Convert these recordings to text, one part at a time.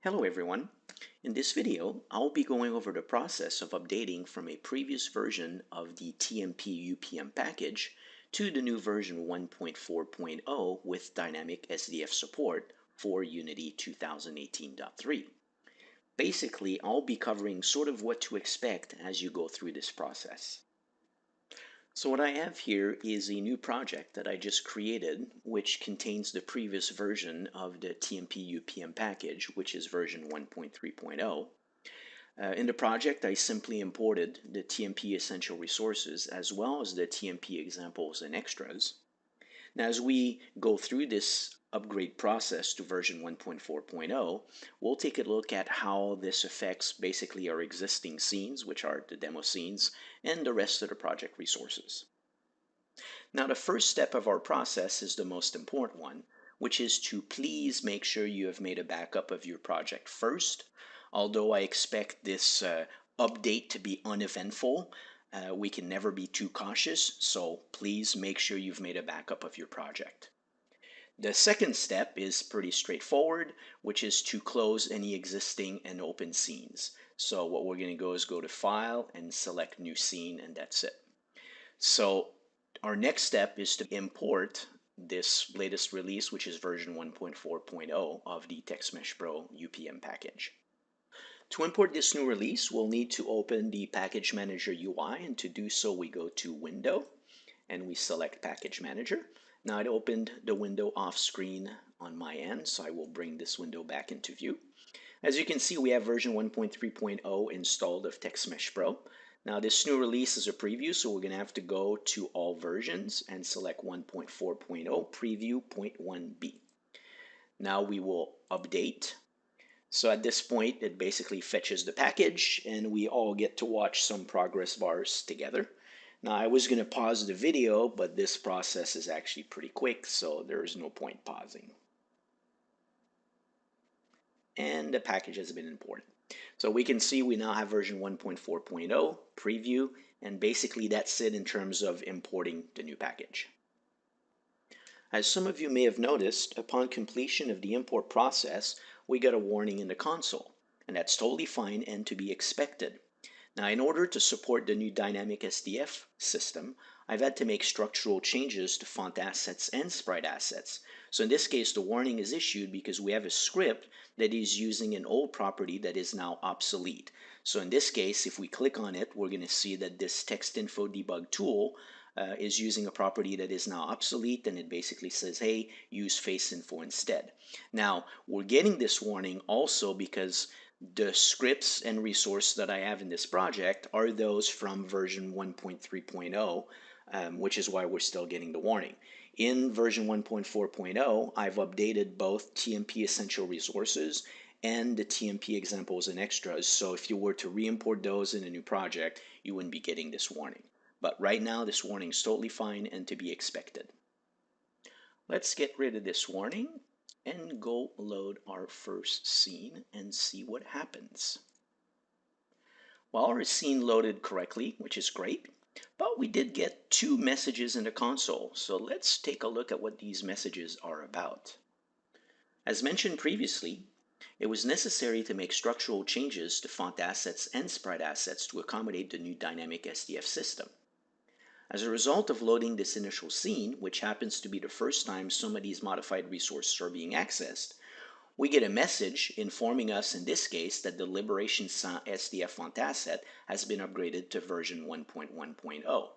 Hello everyone. In this video, I'll be going over the process of updating from a previous version of the TMP UPM package to the new version 1.4.0 with dynamic SDF support for Unity 2018.3. Basically, I'll be covering sort of what to expect as you go through this process. So what I have here is a new project that I just created, which contains the previous version of the TMP UPM package, which is version 1.3.0. In the project, I simply imported the TMP essential resources as well as the TMP examples and extras. Now, as we go through this upgrade process to version 1.4.0, we'll take a look at how this affects basically our existing scenes, which are the demo scenes, and the rest of the project resources. Now, the first step of our process is the most important one, which is to please make sure you have made a backup of your project first. Although I expect this update to be uneventful, we can never be too cautious, so please make sure you've made a backup of your project. The second step is pretty straightforward, which is to close any existing and open scenes. So what we're going to go is go to File and select New Scene, and that's it. So our next step is to import this latest release, which is version 1.4.0 of the TextMesh Pro UPM package. To import this new release, we'll need to open the Package Manager UI, and to do so we go to Window and we select Package Manager. Now it opened the window off screen on my end, so I will bring this window back into view. As you can see, we have version 1.3.0 installed of TextMesh Pro. Now this new release is a preview, so we're going to have to go to all versions and select 1.4.0 preview 0.1b. Now we will update. So at this point, it basically fetches the package and we all get to watch some progress bars together. Now I was going to pause the video, but this process is actually pretty quick, so there is no point pausing. And the package has been imported. So we can see we now have version 1.4.0 preview, and basically that's it in terms of importing the new package. As some of you may have noticed, upon completion of the import process, we got a warning in the console, and that's totally fine and to be expected. Now, in order to support the new dynamic SDF system, I've had to make structural changes to font assets and sprite assets. So in this case, the warning is issued because we have a script that is using an old property that is now obsolete. So in this case, if we click on it, we're going to see that this TextInfo debug tool is using a property that is now obsolete, and it basically says, hey, use FaceInfo instead. Now, we're getting this warning also because the scripts and resources that I have in this project are those from version 1.3.0, which is why we're still getting the warning. In version 1.4.0, I've updated both TMP essential resources and the TMP examples and extras, so if you were to re-import those in a new project, you wouldn't be getting this warning. But right now, this warning is totally fine and to be expected. Let's get rid of this warning and go load our first scene and see what happens. Well, our scene loaded correctly, which is great, but we did get two messages in the console. So let's take a look at what these messages are about. As mentioned previously, it was necessary to make structural changes to font assets and sprite assets to accommodate the new dynamic SDF system. As a result of loading this initial scene, which happens to be the first time some of these modified resources are being accessed, we get a message informing us in this case that the Liberation SDF font asset has been upgraded to version 1.1.0.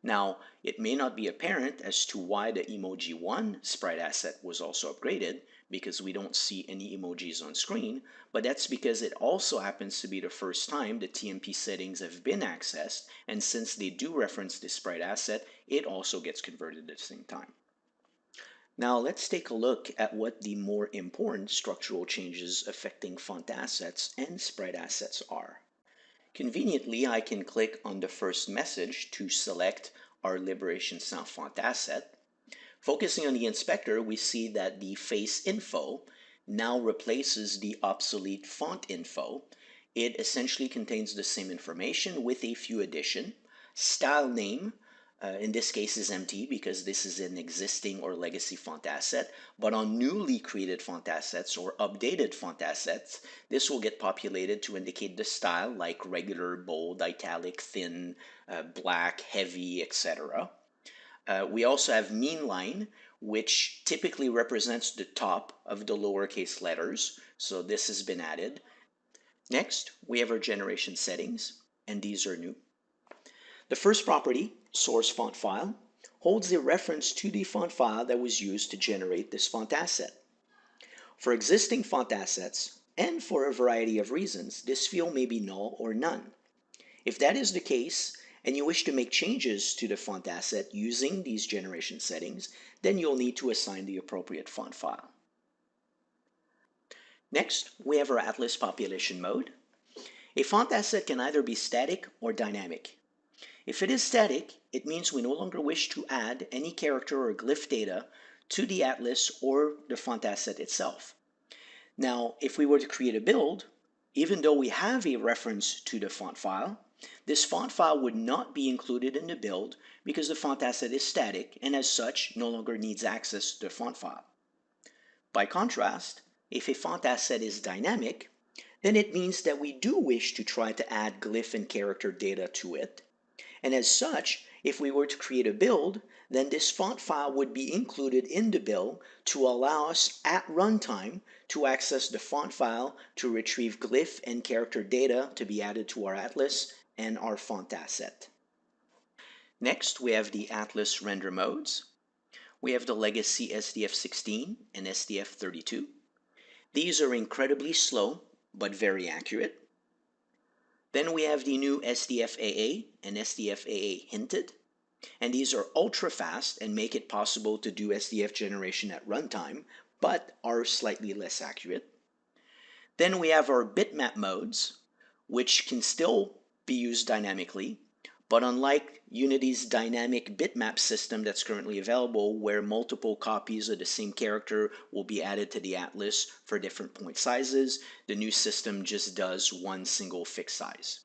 Now, it may not be apparent as to why the Emoji1 sprite asset was also upgraded, because we don't see any emojis on screen, but that's because it also happens to be the first time the TMP settings have been accessed, and since they do reference this sprite asset, it also gets converted at the same time. Now let's take a look at what the more important structural changes affecting font assets and sprite assets are. Conveniently, I can click on the first message to select our Liberation Sound font asset. Focusing on the inspector, we see that the FaceInfo now replaces the obsolete font info. It essentially contains the same information with a few additions. Style name in this case is empty because this is an existing or legacy font asset. But on newly created font assets or updated font assets, this will get populated to indicate the style like regular, bold, italic, thin, black, heavy, etc. We also have mean line, which typically represents the top of the lowercase letters. So this has been added. Next, we have our generation settings, and these are new. The first property, source font file, holds the reference to the font file that was used to generate this font asset. For existing font assets, and for a variety of reasons, this field may be null or none. If that is the case, and you wish to make changes to the font asset using these generation settings, then you'll need to assign the appropriate font file. Next, we have our Atlas population mode. A font asset can either be static or dynamic. If it is static, it means we no longer wish to add any character or glyph data to the atlas or the font asset itself. Now, if we were to create a build, even though we have a reference to the font file, this font file would not be included in the build because the font asset is static and as such no longer needs access to the font file. By contrast, if a font asset is dynamic, then it means that we do wish to try to add glyph and character data to it. And as such, if we were to create a build, then this font file would be included in the build to allow us at runtime to access the font file to retrieve glyph and character data to be added to our atlas and our font asset. Next, we have the atlas render modes. We have the legacy SDF16 and SDF32. These are incredibly slow, but very accurate. Then we have the new SDF-AA and SDF-AA hinted, and these are ultra fast and make it possible to do SDF generation at runtime, but are slightly less accurate. Then we have our bitmap modes, which can still be used dynamically, but unlike Unity's dynamic bitmap system that's currently available, where multiple copies of the same character will be added to the atlas for different point sizes, the new system just does one single fixed size.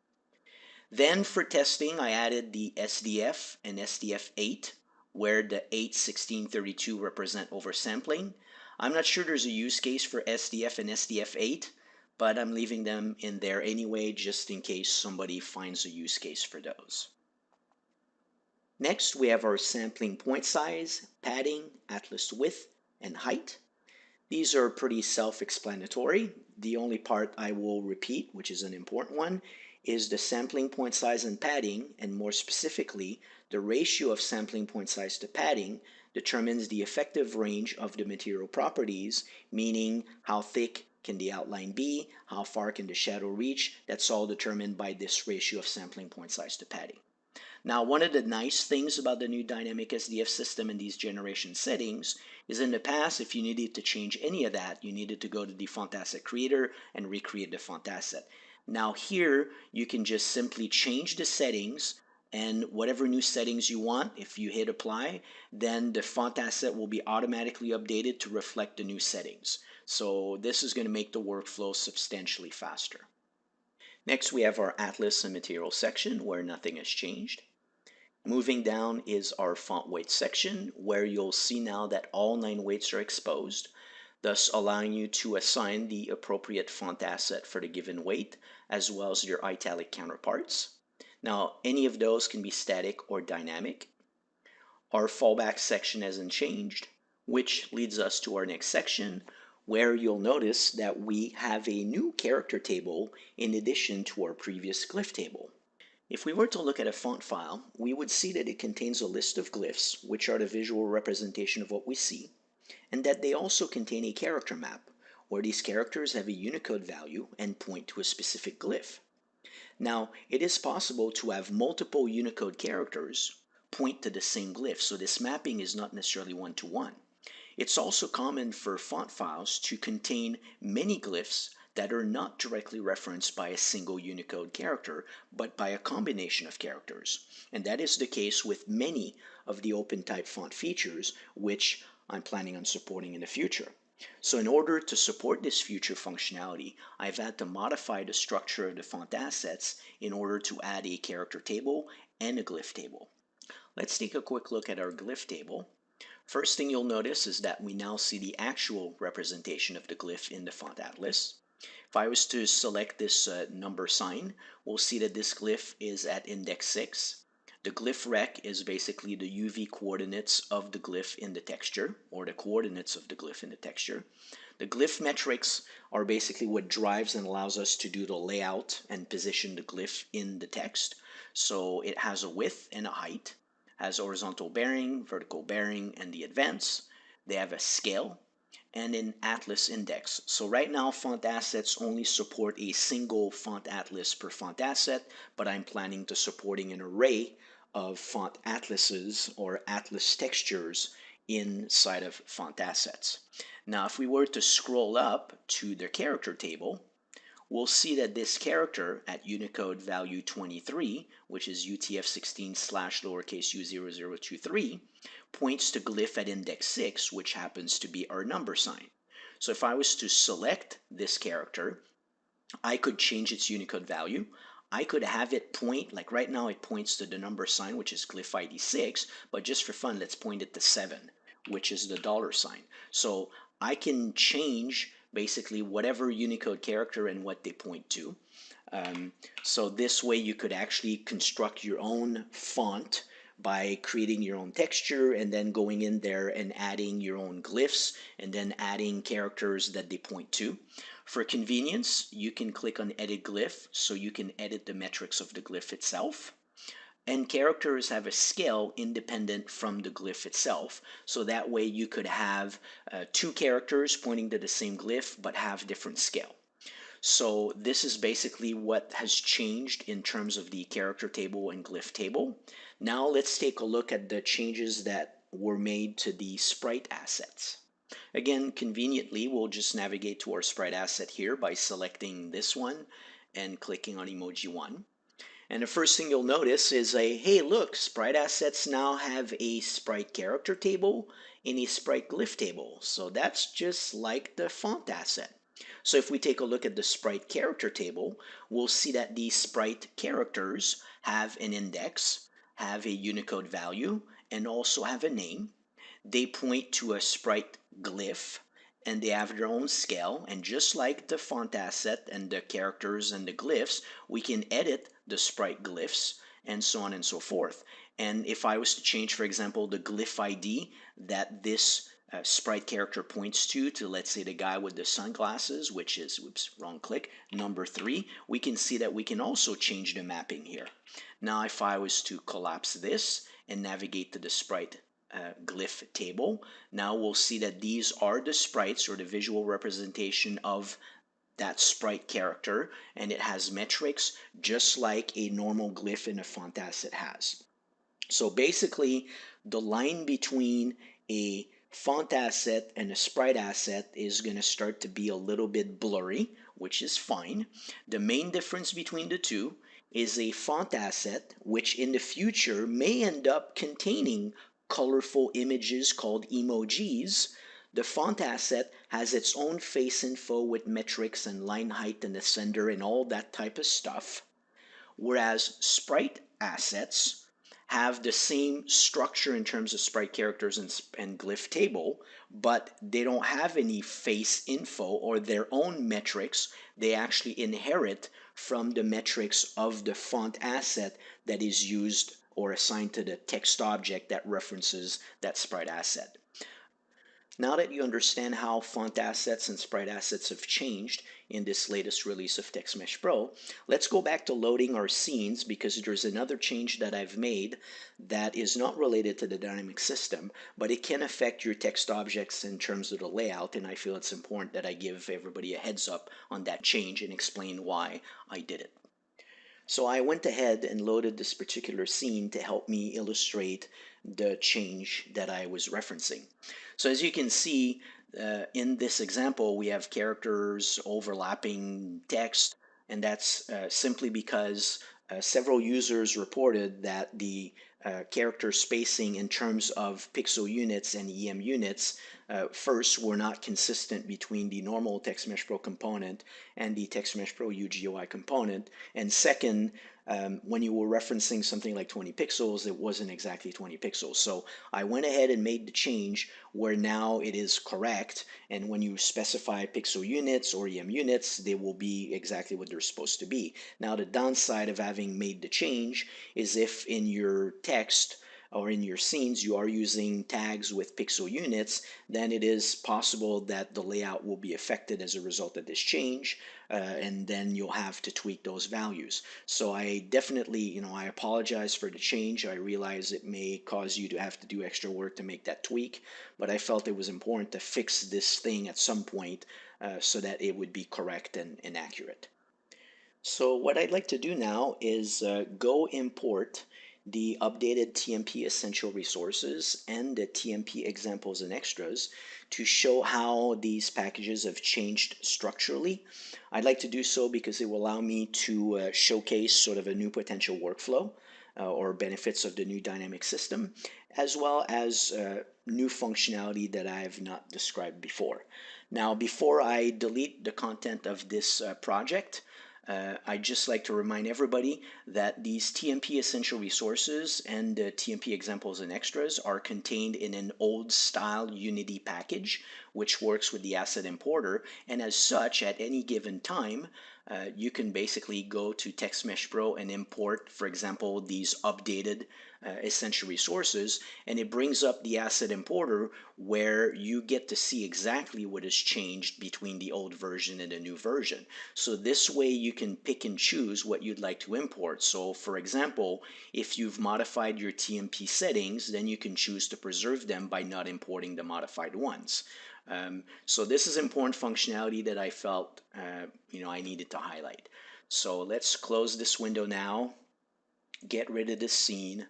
Then for testing, I added the SDF and SDF8, where the 8, 16, 32 represent oversampling. I'm not sure there's a use case for SDF and SDF8, but I'm leaving them in there anyway, just in case somebody finds a use case for those. Next, we have our sampling point size, padding, atlas width, and height. These are pretty self-explanatory. The only part I will repeat, which is an important one, is the sampling point size and padding, and more specifically, the ratio of sampling point size to padding determines the effective range of the material properties, meaning how thick can the outline be, how far can the shadow reach. That's all determined by this ratio of sampling point size to padding. Now, one of the nice things about the new dynamic SDF system and these generation settings is in the past, if you needed to change any of that, you needed to go to the font asset creator and recreate the font asset. Now here, you can just simply change the settings, and whatever new settings you want, if you hit apply, then the font asset will be automatically updated to reflect the new settings. So this is going to make the workflow substantially faster. Next, we have our atlas and material section where nothing has changed. Moving down is our font weight section, where you'll see now that all 9 weights are exposed, thus allowing you to assign the appropriate font asset for the given weight, as well as your italic counterparts. Now, any of those can be static or dynamic. Our fallback section hasn't changed, which leads us to our next section, where you'll notice that we have a new character table in addition to our previous glyph table. If we were to look at a font file, we would see that it contains a list of glyphs, which are the visual representation of what we see, and that they also contain a character map, where these characters have a Unicode value and point to a specific glyph. Now, it is possible to have multiple Unicode characters point to the same glyph, so this mapping is not necessarily one-to-one. It's also common for font files to contain many glyphs that are not directly referenced by a single Unicode character, but by a combination of characters. And that is the case with many of the OpenType font features, which I'm planning on supporting in the future. So in order to support this future functionality, I've had to modify the structure of the font assets in order to add a character table and a glyph table. Let's take a quick look at our glyph table. First thing you'll notice is that we now see the actual representation of the glyph in the font atlas. If I was to select this number sign, we'll see that this glyph is at index 6. The glyph rec is basically the UV coordinates of the glyph in the texture, or the coordinates of the glyph in the texture. The glyph metrics are basically what drives and allows us to do the layout and position the glyph in the text. So it has a width and a height, has horizontal bearing, vertical bearing, and the advance. They have a scale and an atlas index. So right now font assets only support a single font atlas per font asset, but I'm planning to supporting an array of font atlases or atlas textures inside of font assets. Now if we were to scroll up to the character table, we'll see that this character at Unicode value 23, which is UTF-16 / lowercase u0023, points to glyph at index 6, which happens to be our number sign. So if I was to select this character, I could change its Unicode value. I could have it point, like right now it points to the number sign, which is glyph ID 6, but just for fun, let's point it to 7, which is the dollar sign. So I can change basically whatever Unicode character and what they point to. So this way you could actually construct your own font by creating your own texture and then going in there and adding your own glyphs and then adding characters that they point to. For convenience, you can click on Edit Glyph so you can edit the metrics of the glyph itself. And characters have a scale independent from the glyph itself. So that way you could have two characters pointing to the same glyph but have different scale. So this is basically what has changed in terms of the character table and glyph table. Now let's take a look at the changes that were made to the sprite assets. Again, conveniently, we'll just navigate to our sprite asset here by selecting this one and clicking on emoji 1. And the first thing you'll notice is hey look, sprite assets now have a sprite character table and a sprite glyph table. So that's just like the font asset. So if we take a look at the sprite character table, we'll see that these sprite characters have an index, have a Unicode value, and also have a name. They point to a sprite glyph, and they have their own scale. And just like the font asset and the characters and the glyphs, we can edit the sprite glyphs and so on and so forth. And if I was to change, for example, the glyph ID that this sprite character points to, let's say the guy with the sunglasses, which is, whoops, wrong click, number 3, we can see that we can also change the mapping here. Now if I was to collapse this and navigate to the sprite glyph table, now we'll see that these are the sprites or the visual representation of that sprite character, and it has metrics just like a normal glyph in a font asset has. So basically, the line between a font asset and a sprite asset is going to start to be a little bit blurry, which is fine. The main difference between the two is a font asset, which in the future may end up containing colorful images called emojis. The font asset has its own face info with metrics and line height and the sender and all that type of stuff. Whereas sprite assets have the same structure in terms of sprite characters and glyph table, but they don't have any face info or their own metrics. They actually inherit from the metrics of the font asset that is used or assigned to the text object that references that sprite asset. Now that you understand how font assets and sprite assets have changed in this latest release of TextMesh Pro, let's go back to loading our scenes because there's another change that I've made that is not related to the dynamic system, but it can affect your text objects in terms of the layout, and I feel it's important that I give everybody a heads up on that change and explain why I did it. So I went ahead and loaded this particular scene to help me illustrate the change that I was referencing. So as you can see, in this example, we have characters overlapping text, and that's simply because several users reported that the character spacing in terms of pixel units and EM units, first, were not consistent between the normal TextMesh Pro component and the TextMesh Pro UGUI component. And second, when you were referencing something like 20 pixels, it wasn't exactly 20 pixels. So I went ahead and made the change where now it is correct. And when you specify pixel units or EM units, they will be exactly what they're supposed to be. Now, the downside of having made the change is if in your text or in your scenes you are using tags with pixel units, then it is possible that the layout will be affected as a result of this change, and then you'll have to tweak those values. So I definitely, I apologize for the change. I realize it may cause you to have to do extra work to make that tweak, but I felt it was important to fix this thing at some point so that it would be correct and accurate. So what I'd like to do now is go import the updated TMP essential resources and the TMP examples and extras to show how these packages have changed structurally. I'd like to do so because it will allow me to showcase sort of a new potential workflow or benefits of the new dynamic system, as well as new functionality that I have not described before. Now, before I delete the content of this project, I'd just like to remind everybody that these TMP essential resources and TMP examples and extras are contained in an old style Unity package, which works with the asset importer. And as such, at any given time, you can basically go to TextMesh Pro and import, for example, these updated essential resources, and it brings up the asset importer where you get to see exactly what has changed between the old version and the new version. So this way you can pick and choose what you'd like to import. So for example, if you've modified your TMP settings, then you can choose to preserve them by not importing the modified ones. So this is important functionality that I felt I needed to highlight. So let's close this window now, get rid of this scene,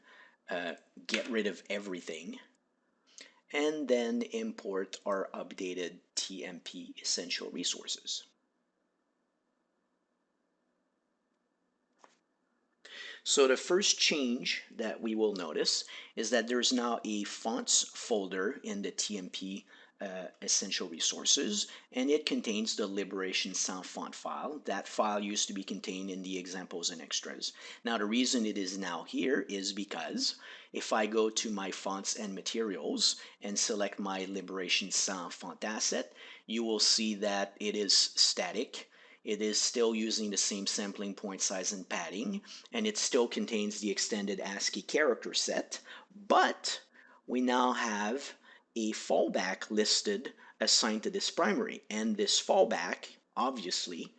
get rid of everything, and then import our updated TMP essential resources. So the first change that we will notice is that there's now a fonts folder in the TMP essential resources, and it contains the Liberation Sound font file. That file used to be contained in the examples and extras. Now the reason it is now here is because if I go to my fonts and materials and select my Liberation Sound font asset, you will see that it is static. It is still using the same sampling point size and padding, and it still contains the extended ASCII character set, but we now have a fallback listed assigned to this primary, and this fallback obviously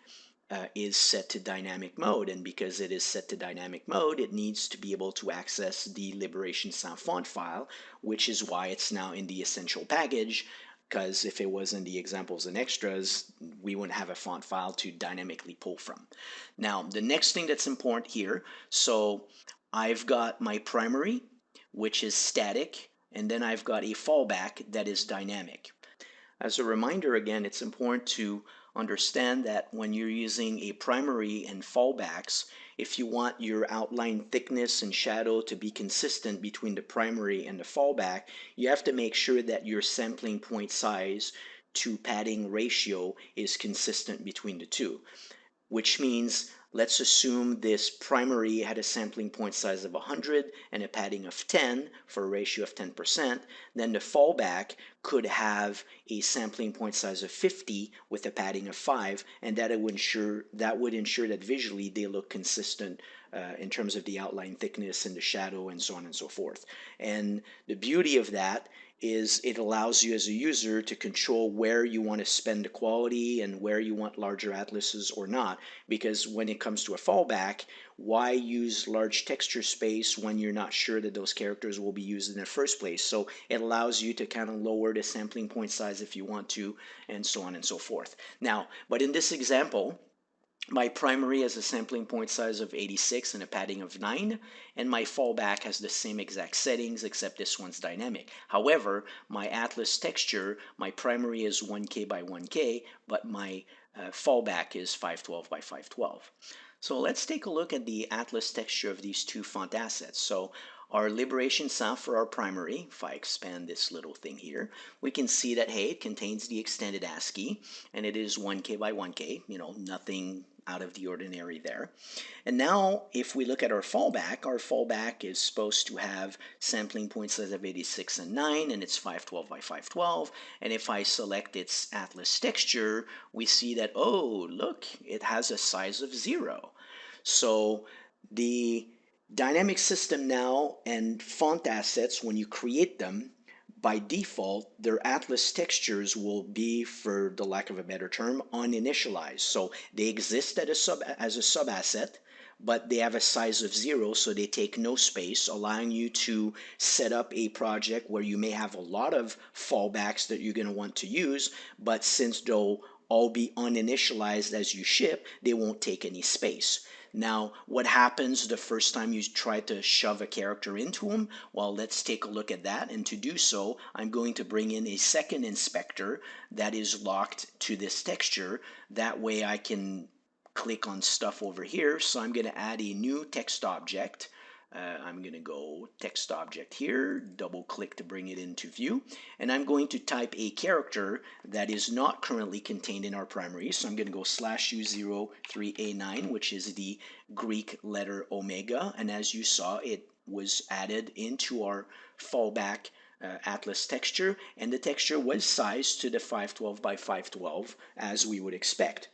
is set to dynamic mode, and because it is set to dynamic mode, it needs to be able to access the Liberation Sound font file, which is why it's now in the essential package, because if it was in the examples and extras, we wouldn't have a font file to dynamically pull from. Now, the next thing that's important here, so I've got my primary, which is static, and then I've got a fallback that is dynamic. As a reminder, again, it's important to understand that when you're using a primary and fallbacks, if you want your outline thickness and shadow to be consistent between the primary and the fallback, you have to make sure that your sampling point size to padding ratio is consistent between the two, which means let's assume this primary had a sampling point size of 100 and a padding of 10 for a ratio of 10%, then the fallback could have a sampling point size of 50 with a padding of 5, and that would ensure that visually they look consistent in terms of the outline thickness and the shadow and so on and so forth. And the beauty of that is it allows you as a user to control where you want to spend the quality and where you want larger atlases or not, because when it comes to a fallback, why use large texture space when you're not sure that those characters will be used in the first place? So it allows you to kind of lower the sampling point size if you want to, and so on and so forth. Now, but in this example, my primary has a sampling point size of 86 and a padding of 9, and my fallback has the same exact settings except this one's dynamic. However, my atlas texture, my primary is 1K by 1K, but my fallback is 512 by 512. So let's take a look at the atlas texture of these two font assets. So our liberation sound for our primary, if I expand this little thing here, we can see that, hey, it contains the extended ASCII, and it is 1K by 1K, nothing out of the ordinary there. And now, if we look at our fallback is supposed to have sampling point size of 86 and 9, and it's 512 by 512. And if I select its atlas texture, we see that, oh, look, it has a size of 0. So the dynamic system now and font assets, when you create them, by default, their atlas textures will be, for the lack of a better term, uninitialized. So they exist as a sub-asset, but they have a size of 0, so they take no space, allowing you to set up a project where you may have a lot of fallbacks that you're going to want to use, but since they'll all be uninitialized as you ship, they won't take any space. Now, what happens the first time you try to shove a character into them? Well, let's take a look at that. And to do so, I'm going to bring in a second inspector that is locked to this texture. That way I can click on stuff over here. So I'm going to add a new text object. I'm going to go text object here, double click to bring it into view, and I'm going to type a character that is not currently contained in our primary. So I'm going to go /U03A9, which is the Greek letter omega, and as you saw, it was added into our fallback atlas texture, and the texture was sized to the 512 by 512 as we would expect.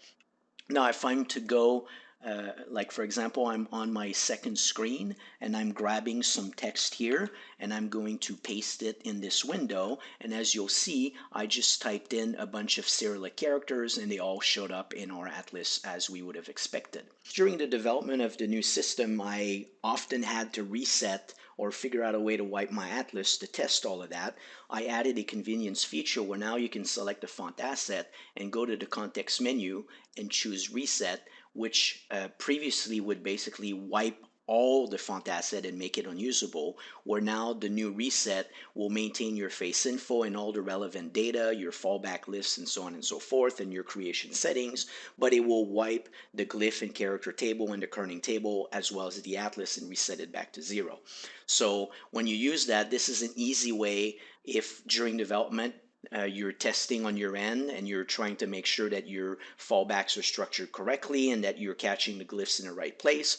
Now, if I'm to go, like for example, I'm on my second screen and I'm grabbing some text here and I'm going to paste it in this window. And as you'll see, I just typed in a bunch of Cyrillic characters and they all showed up in our atlas as we would have expected. During the development of the new system, I often had to reset or figure out a way to wipe my atlas to test all of that. I added a convenience feature where now you can select a font asset and go to the context menu and choose reset, which previously would basically wipe all the font asset and make it unusable, where now the new reset will maintain your face info and all the relevant data, your fallback lists and so on and so forth, and your creation settings, but it will wipe the glyph and character table and the kerning table as well as the atlas and reset it back to 0. So when you use that, this is an easy way if during development you're testing on your end and you're trying to make sure that your fallbacks are structured correctly and that you're catching the glyphs in the right place.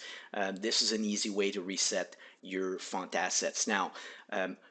This is an easy way to reset your font assets. Now,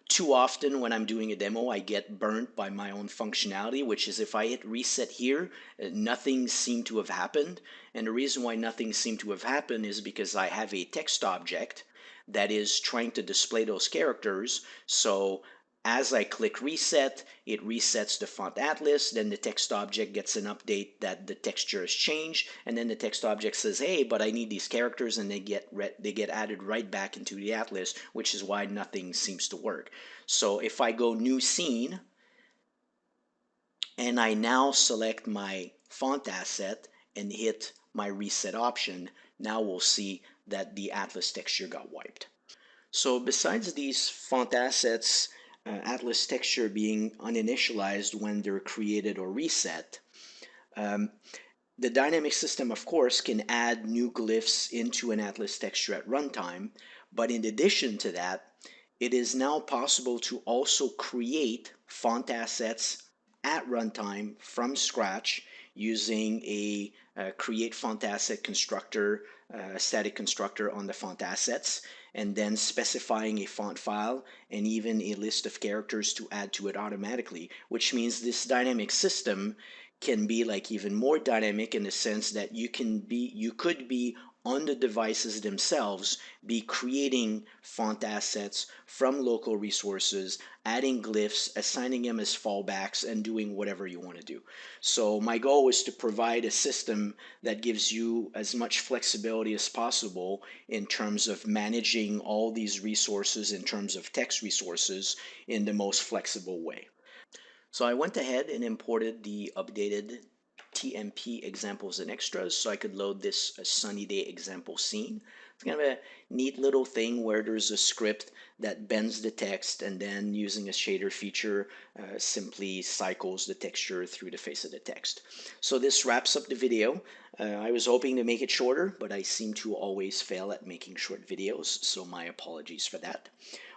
too often when I'm doing a demo, I get burnt by my own functionality, which is if I hit reset here, nothing seemed to have happened. And the reason why nothing seemed to have happened is because I have a text object that is trying to display those characters. So as I click reset, it resets the font atlas, then the text object gets an update that the texture has changed, and then the text object says, hey, but I need these characters, and they get added right back into the atlas, which is why nothing seems to work. So if I go new scene, and I now select my font asset and hit my reset option, now we'll see that the atlas texture got wiped. So besides these font assets, atlas texture being uninitialized when they're created or reset, the dynamic system, of course, can add new glyphs into an atlas texture at runtime, but in addition to that, it is now possible to also create font assets at runtime from scratch using a create font asset constructor, static constructor on the font assets, and then specifying a font file and even a list of characters to add to it automatically, which means this dynamic system can be like even more dynamic in the sense that you could be on the devices themselves, be creating font assets from local resources, adding glyphs, assigning them as fallbacks, and doing whatever you want to do. So my goal is to provide a system that gives you as much flexibility as possible in terms of managing all these resources in terms of text resources in the most flexible way. So I went ahead and imported the updated TMP examples and extras so I could load this sunny day example scene. It's kind of a neat little thing where there's a script that bends the text and then using a shader feature simply cycles the texture through the face of the text. So this wraps up the video. I was hoping to make it shorter, but I seem to always fail at making short videos, so my apologies for that.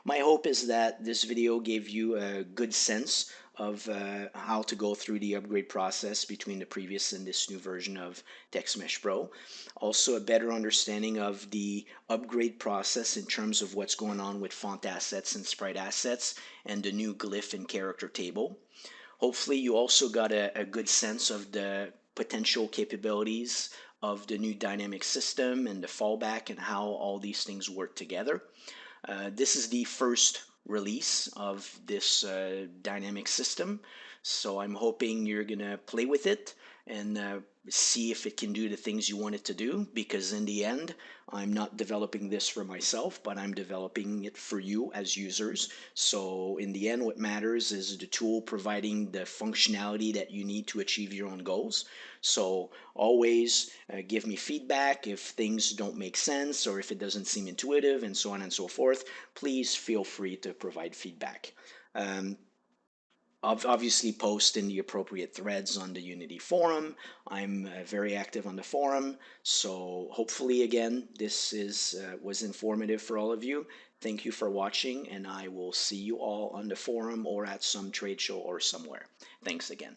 My hope is that this video gave you a good sense of how to go through the upgrade process between the previous and this new version of TextMesh Pro. Also, a better understanding of the upgrade process in terms of what's going on with font assets and sprite assets and the new glyph and character table. Hopefully, you also got a good sense of the potential capabilities of the new dynamic system and the fallback and how all these things work together. This is the first release of this dynamic system, so I'm hoping you're gonna play with it and see if it can do the things you want it to do, because in the end I'm not developing this for myself, but I'm developing it for you as users. So in the end what matters is the tool providing the functionality that you need to achieve your own goals. So always give me feedback if things don't make sense or if it doesn't seem intuitive and so on and so forth. Please feel free to provide feedback. Um, Obviously post in the appropriate threads on the Unity forum. I'm very active on the forum, so hopefully again this is was informative for all of you. Thank you for watching, and I will see you all on the forum or at some trade show or somewhere. Thanks again.